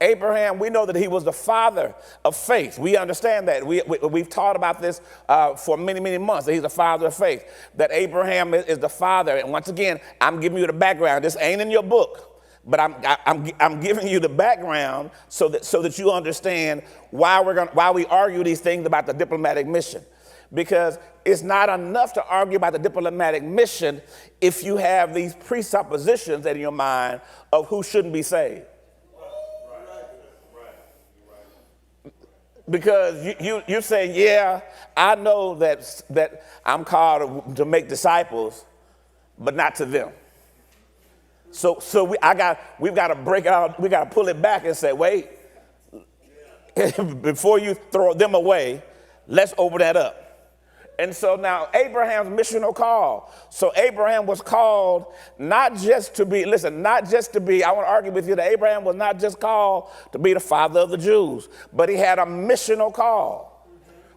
Abraham, we know that he was the father of faith. We understand that. We've taught about this for many, many months, that he's the father of faith, that Abraham is the father. And once again, I'm giving you the background. This ain't in your book, but I'm giving you the background so that you understand why we argue these things about the diplomatic mission. Because it's not enough to argue about the diplomatic mission if you have these presuppositions in your mind of who shouldn't be saved. Because you say, yeah, I know that I'm called to make disciples, but not to them. So we've got to break out, we got to pull it back and say, wait, before you throw them away, let's open that up. And so now Abraham's missional call. So Abraham was called not just to be, I want to argue with you that Abraham was not just called to be the father of the Jews, but he had a missional call.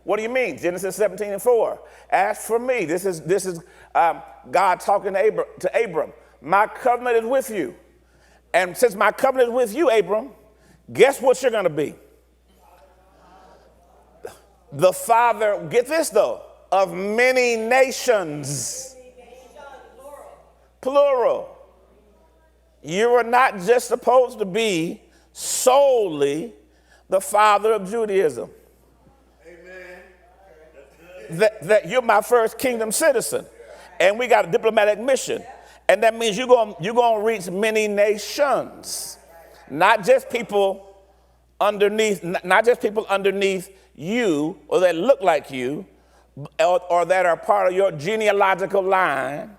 What do you mean? Genesis 17:4. As for me, this is God talking to Abram. My covenant is with you. And since my covenant is with you, Abram, guess what you're going to be? The father, get this though, of many nations. Plural. You are not just supposed to be solely the father of Judaism. Amen. That you're my first kingdom citizen. And we got a diplomatic mission. And that means you're going to reach many nations. Not just people underneath you or that look like you, or that are part of your genealogical line,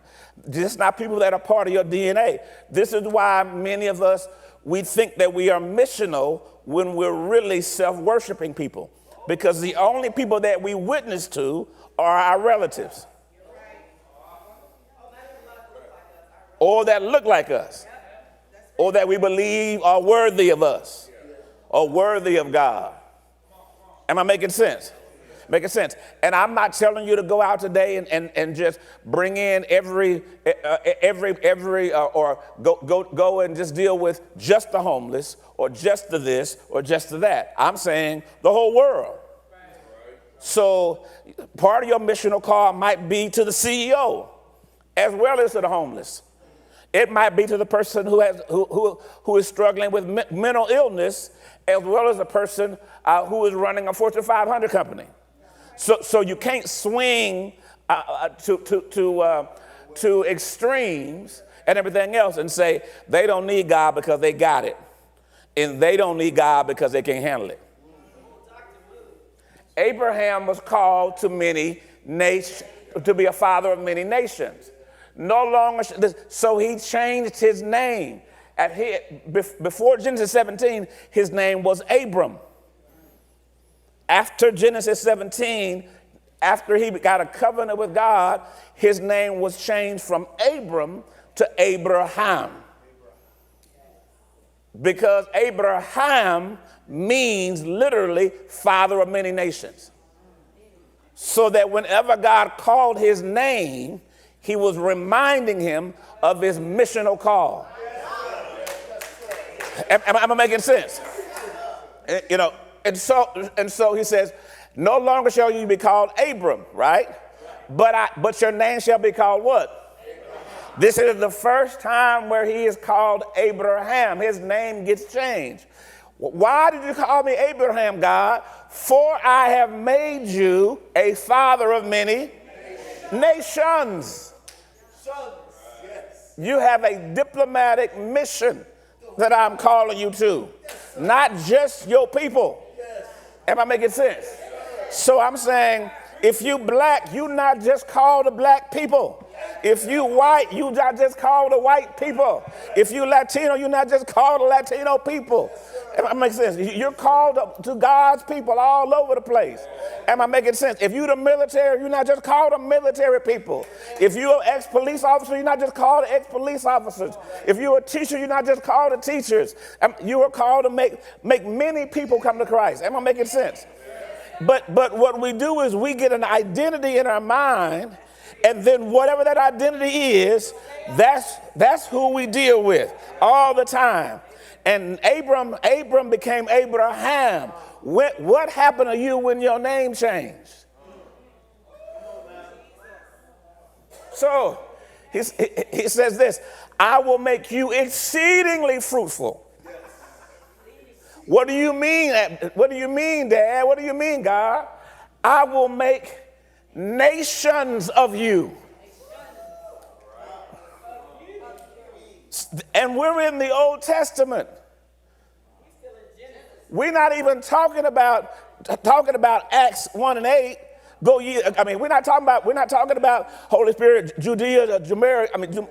just not people that are part of your DNA. This is why many of us, we think that we are missional when we're really self-worshiping people, because the only people that we witness to are our relatives or that look like us or that we believe are worthy of us or worthy of God. Am I making sense? Making sense. And I'm not telling you to go out today and just bring in every or go and just deal with just the homeless or just the this or just the that. I'm saying the whole world. So part of your missional call might be to the CEO as well as to the homeless. It might be to the person who is struggling with mental illness as well as the person who is running a Fortune 500 company. So you can't swing to extremes and everything else and say they don't need God because they got it, and they don't need God because they can't handle it. Abraham was called to many nations, to be a father of many nations. No longer, so he changed his name. Before Genesis 17, his name was Abram. After Genesis 17, after he got a covenant with God, his name was changed from Abram to Abraham. Because Abraham means literally father of many nations. So that whenever God called his name, he was reminding him of his missional call. Am I making sense? You know, and so he says, no longer shall you be called Abram, right? But your name shall be called what? This is the first time where he is called Abraham. His name gets changed. Why did you call me Abraham, God? For I have made you a father of many nations. You have a diplomatic mission that I'm calling you to, not just your people. Am I making sense? So I'm saying, if you black, you not just called the black people. If you white, you not just called the white people. If you Latino, you not just called the Latino people. Am I making sense? You're called to God's people all over the place. Am I making sense? If you're the military, you're not just called the military people. If you're an ex-police officer, you're not just called the ex-police officers. If you're a teacher, you're not just called the teachers. You are called to make many people come to Christ. Am I making sense? But what we do is we get an identity in our mind, and then whatever that identity is, that's who we deal with all the time. And Abram became Abraham. What happened to you when your name changed? So he says this, I will make you exceedingly fruitful. What do you mean? What do you mean, Dad? What do you mean, God? I will make nations of you. And we're in the Old Testament. We're not even talking about Acts 1 and 8. We're not talking about Holy Spirit, Judea, Jerusalem,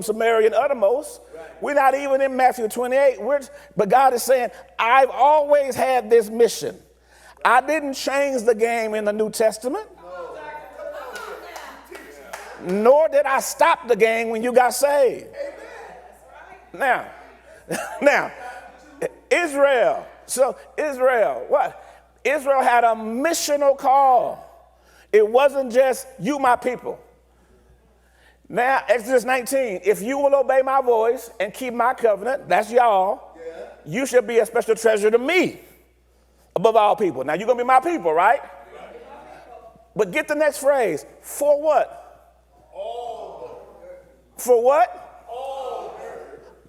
Samaria, and uttermost. We're not even in Matthew 28. But God is saying, I've always had this mission. I didn't change the game in the New Testament. Nor did I stop the game when you got saved. Now, Israel. So Israel, what? Israel had a missional call. It wasn't just you, my people. Now, Exodus 19, if you will obey my voice and keep my covenant, that's y'all, you shall be a special treasure to me above all people. Now, you're going to be my people, right? But get the next phrase. For what? For what?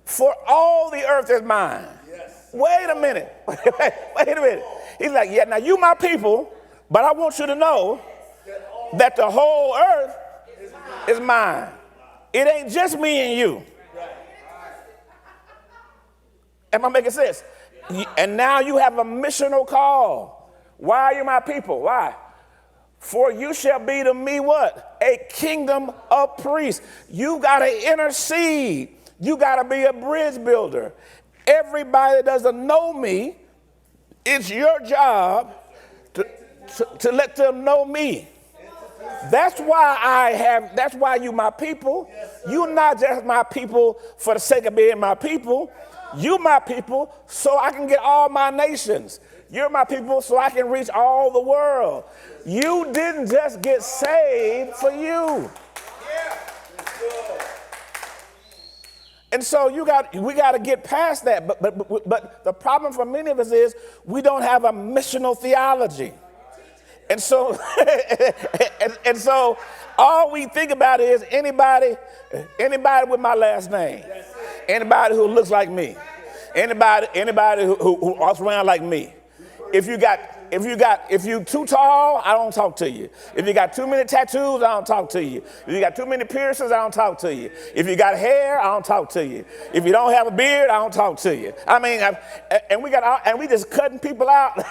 For all the earth is mine. Yes. Wait a minute. Wait a minute. He's like, yeah, now you my people, but I want you to know that the whole earth is mine. It ain't just me and you. Am I making sense? And now you have a missional call. Why are you my people? Why? For you shall be to me what? A kingdom of priests. You got to intercede. You got to be a bridge builder. Everybody that doesn't know me, it's your job to let them know me. That's why you my people. You're not just my people for the sake of being my people. You my people so I can get all my nations. You're my people so I can reach all the world. You didn't just get saved for you. And so we got to get past that. But the problem for many of us is we don't have a missional theology. And so and so all we think about is anybody with my last name. Anybody who looks like me. Anybody who walks around like me. If you too tall, I don't talk to you. If you got too many tattoos, I don't talk to you. If you got too many piercings, I don't talk to you. If you got hair, I don't talk to you. If you don't have a beard, I don't talk to you. I mean, and we just cutting people out.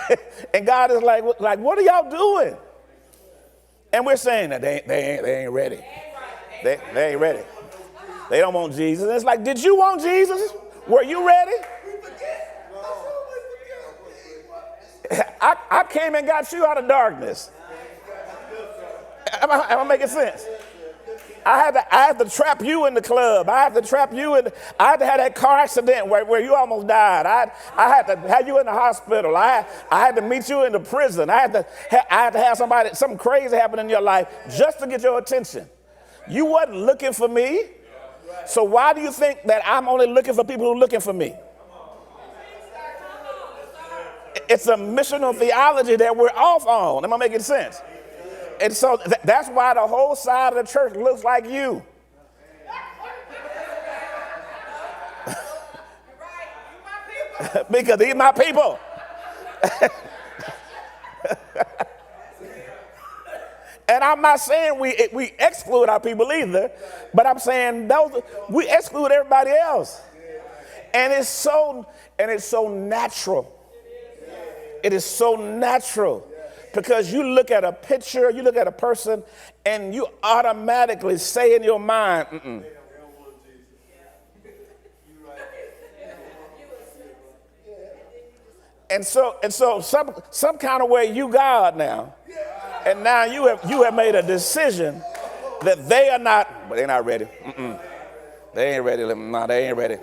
And God is like, what are y'all doing? And we're saying that they ain't ready. They ain't ready. They don't want Jesus. And it's like, did you want Jesus? Were you ready? I came and got you out of darkness. Am I making sense? I had to trap you in the club. I had to trap you in. I had to have that car accident where you almost died. I had to have you in the hospital. I had to meet you in the prison. I had to have something crazy happen in your life just to get your attention. You wasn't looking for me. So why do you think that I'm only looking for people who are looking for me? It's a missional theology that we're off on. Am I making sense? And so that's why the whole side of the church looks like you. Because these my people. And I'm not saying we exclude our people either, but I'm saying we exclude everybody else. And it's so natural. It is so natural because you look at a picture, you look at a person, and you automatically say in your mind, mm-mm. And so some kind of way you God now, and now you have made a decision that they are not, but they're not ready. Mm-mm. They ain't ready. No, they ain't ready.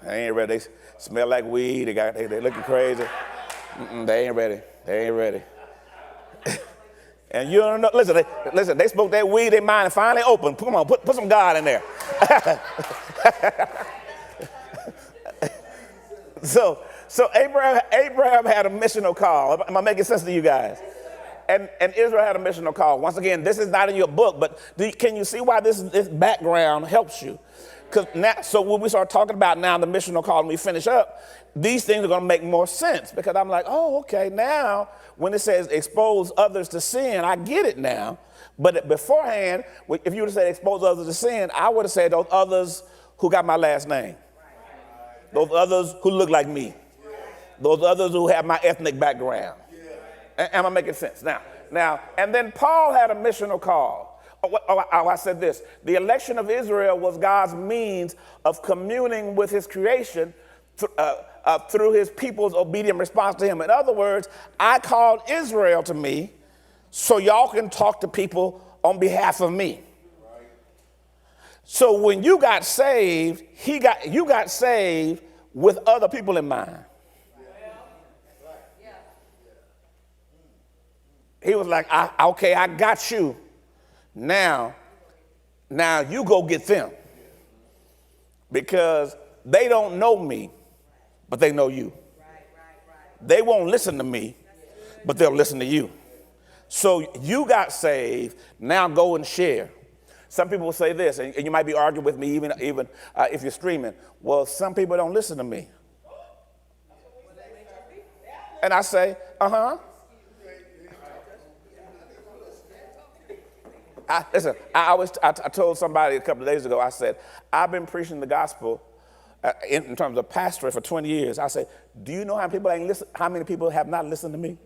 They ain't ready. They smell like weed. They looking crazy. They ain't ready. They ain't ready. And you don't know. Listen. They smoked that weed. Their mind finally opened. Come on, put some God in there. So Abraham had a missional call. Am I making sense to you guys? And Israel had a missional call. Once again, this is not in your book, but can you see why this background helps you? Because now, so when we start talking about now the missional call and we finish up, these things are going to make more sense, because I'm like, oh, okay, now when it says expose others to sin, I get it now. But beforehand, if you would have said expose others to sin, I would have said those others who got my last name, those others who look like me, those others who have my ethnic background. Am I making sense? Now, and then Paul had a missional call. I said this: the election of Israel was God's means of communing with his creation through his people's obedient response to him. In other words, I called Israel to me so y'all can talk to people on behalf of me. So when you got saved, you got saved with other people in mind. He was like, okay, I got you. Now you go get them, because they don't know me, but they know you. They won't listen to me, but they'll listen to you. So you got saved. Now go and share. Some people will say this, and you might be arguing with me even if you're streaming. Well, some people don't listen to me. And I say, Listen, I told somebody a couple of days ago, I said, I've been preaching the gospel in terms of pastoring for 20 years. I said, do you know how many people have not listened to me?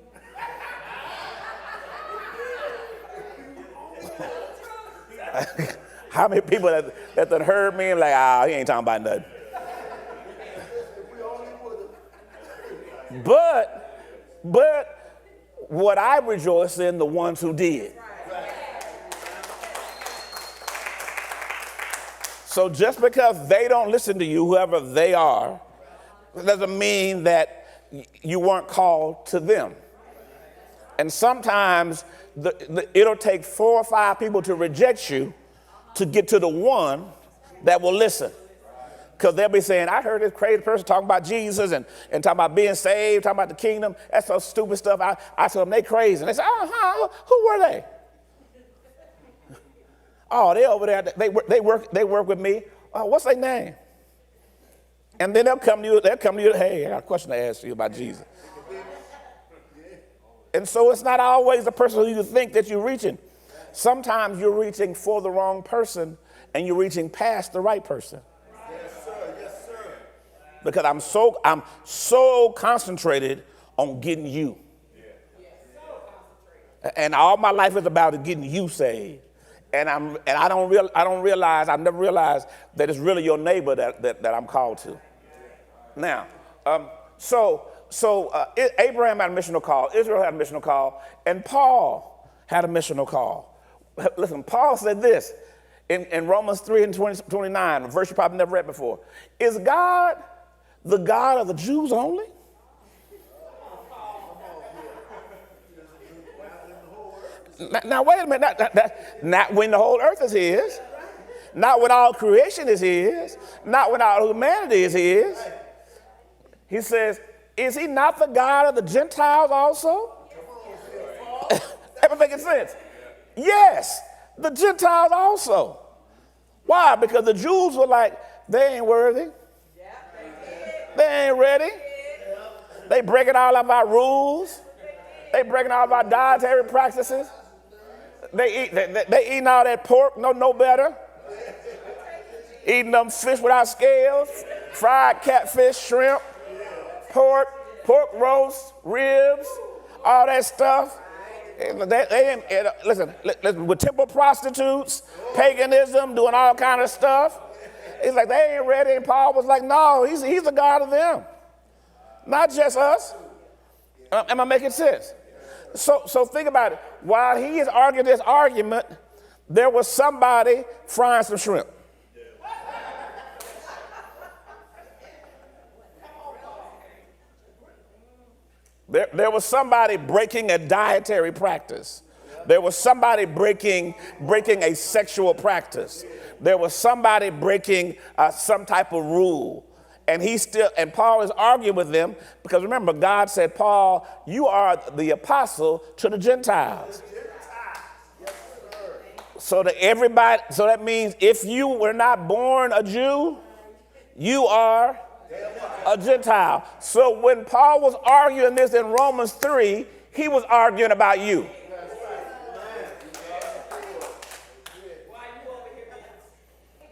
How many people that heard me and like, he ain't talking about nothing. But what I rejoice in, the ones who did. So just because they don't listen to you, whoever they are, doesn't mean that you weren't called to them. And sometimes it'll take 4 or 5 people to reject you to get to the one that will listen. Because they'll be saying, I heard this crazy person talking about Jesus and talking about being saved, talking about the kingdom. That's some stupid stuff. I told them they crazy. And they said, who were they? Oh, they over there. They work with me. What's their name? And then they'll come to you. Hey, I got a question to ask you about Jesus. And so it's not always the person who you think that you're reaching. Sometimes you're reaching for the wrong person, and you're reaching past the right person. Yes, sir. Yes, sir. Because I'm so concentrated on getting you. And all my life is about getting you saved. And I don't realize, I've never realized that it's really your neighbor that I'm called to. Now, Abraham had a missional call, Israel had a missional call, and Paul had a missional call. Listen, Paul said this in Romans 3 and 29, a verse you probably never read before. Is God the God of the Jews only? Now, wait a minute. Not when the whole earth is his. Not when all creation is his. Not when all humanity is his. He says, is he not the God of the Gentiles also? Ever making sense? Yes, the Gentiles also. Why? Because the Jews were like, they ain't worthy. They ain't ready. They breaking all of our rules. They breaking all of our dietary practices. They eating all that pork, no better. Eating them fish without scales, fried catfish, shrimp, pork roast, ribs, all that stuff. Listen, with temple prostitutes, paganism, doing all kind of stuff. It's like they ain't ready. And Paul was like, no, he's the God of them, not just us. Am I making sense? So think about it. While he is arguing this argument, there was somebody frying some shrimp. There was somebody breaking a dietary practice. There was somebody breaking a sexual practice. There was somebody breaking some type of rule. and Paul is arguing with them because remember, God said, Paul, you are the apostle to the Gentiles. So that means if you were not born a Jew, you are a Gentile. So when Paul was arguing this in Romans 3, he was arguing about you.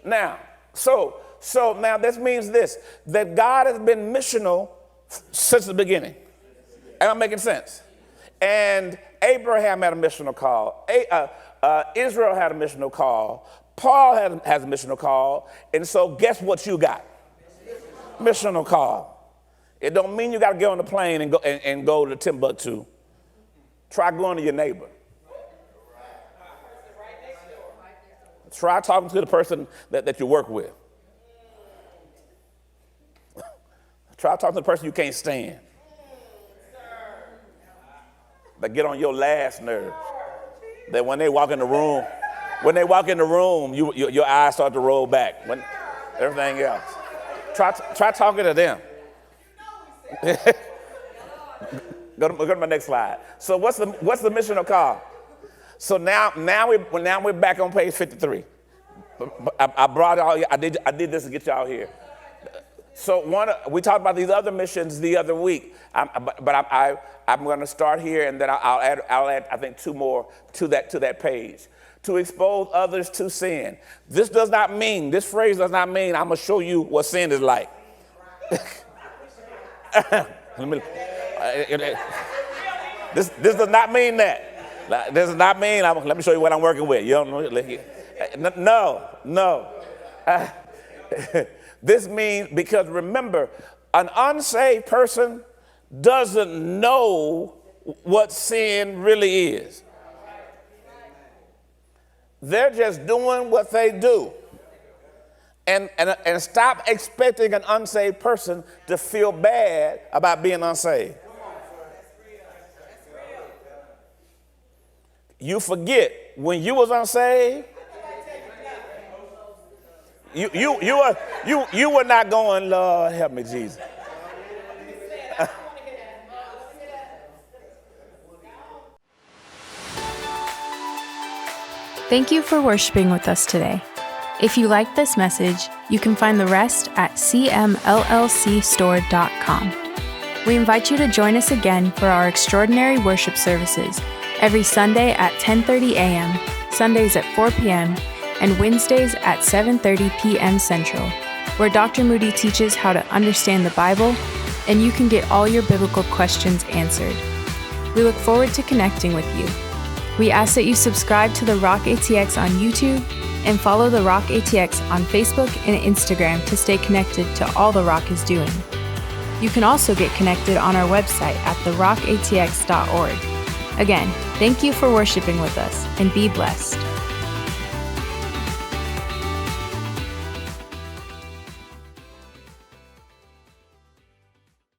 Now, so now this means this, that God has been missional since the beginning. Am I making sense? And Abraham had a missional call. Israel had a missional call. Paul has a missional call. And so guess what you got? Missional call. It don't mean you got to get on the plane and go to Timbuktu. Try going to your neighbor. Try talking to the person that you work with. Try talking to the person you can't stand. That get on your last nerves. That when they walk in the room, your eyes start to roll back. When everything else. Try talking to them. Go to my next slide. So what's the missional call? So now we're back on page 53. I brought all. I did this to get y'all here. So we talked about these other missions the other week, but I'm going to start here, and then I'll add I think 2 more to that page. To expose others to sin. This phrase does not mean I'm going to show you what sin is like. This does not mean that. This does not mean, let me show you what I'm working with. You don't know? No. This means, because remember, an unsaved person doesn't know what sin really is. They're just doing what they do. And stop expecting an unsaved person to feel bad about being unsaved. You forget, when you was unsaved, you were not going, Lord, help me, Jesus. Thank you for worshiping with us today. If you like this message, you can find the rest at cmllcstore.com. We invite you to join us again for our extraordinary worship services every Sunday at 10:30 a.m., Sundays at 4 p.m., and Wednesdays at 7:30 p.m. Central, where Dr. Moody teaches how to understand the Bible, and you can get all your biblical questions answered. We look forward to connecting with you. We ask that you subscribe to The Rock ATX on YouTube and follow The Rock ATX on Facebook and Instagram to stay connected to all The Rock is doing. You can also get connected on our website at therockatx.org. Again, thank you for worshiping with us, and be blessed.